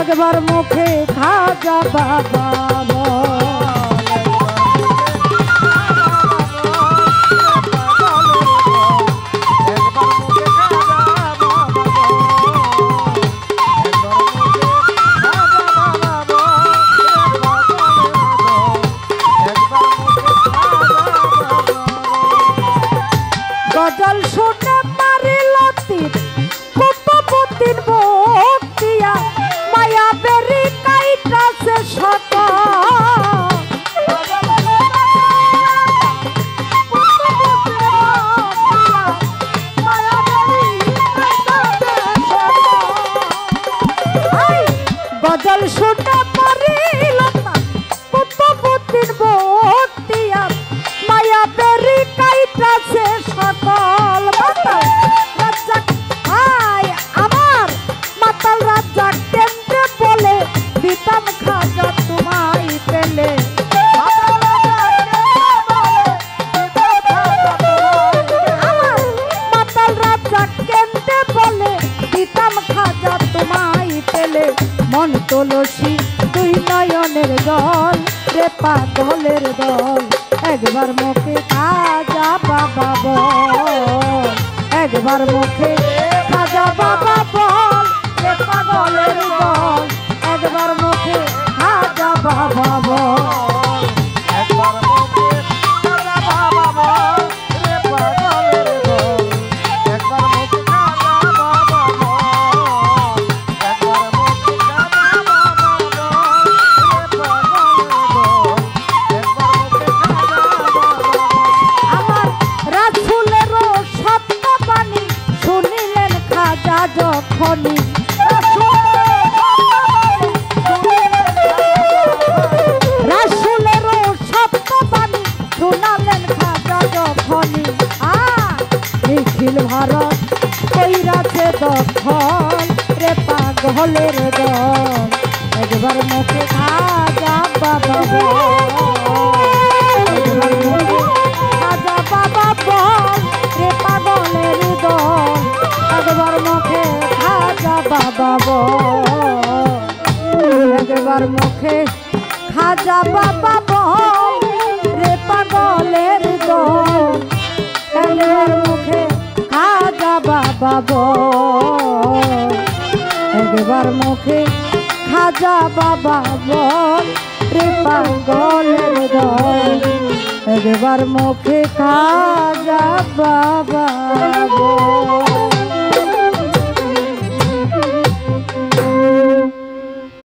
একবার মুখে খাজা বাবা গজল শুনে মারিল তীর কুপপতির ভক্তিয়া মায়া বেরি কাইটাছে গজল শুনে মারিল কুপপতির ভক্তিয়া মায়া বেরি কাইটাছে সকল মাতাল রাজ্জাক হায় আমার মাতাল রাজ্জাক কেন্দ্রে বলে দিতাম খাজা তোমায় পেলে আমার মাতাল রাজ্জাক কেন্দ্রে বলে দিতাম খাজা তোমায় পেলে মন তুলসী দুই নয়নের জল রে পাগলের দল একবার মুখে খাজা বাবা বল একবার মুখে খাজা বাবা বল রে পাগলের দল একবার মুখে খাজা বাবা বল একবার মুখে খাজা বাবা বল রে পাগলের দল একবার মুখে খাজা বাবা বল একবার মুখে খাজা বাবা বল রে পাগলের দল একবার মুখে আমার রাসূলেরও সত্য বাণী শুনিলেন খাজা যখনই রাসূলেরও সত্য বাণী শুনালেন খাজা যখনই নিখিল ভারত কইরাছে দখল রে পাগলের দল একবার মুখে খাজা বাবা খাজা বাবা বল রে পাগলের দল একবার মুখে খাজা বাবা বল একবার মুখে খাজা বাবা বল রে পাগলের দল একবার মুখে খাজা বাবা বল একবার মুখে খাজা বাবা বল রে পাগলের দল একবার মুখে খাজা বাবা বল।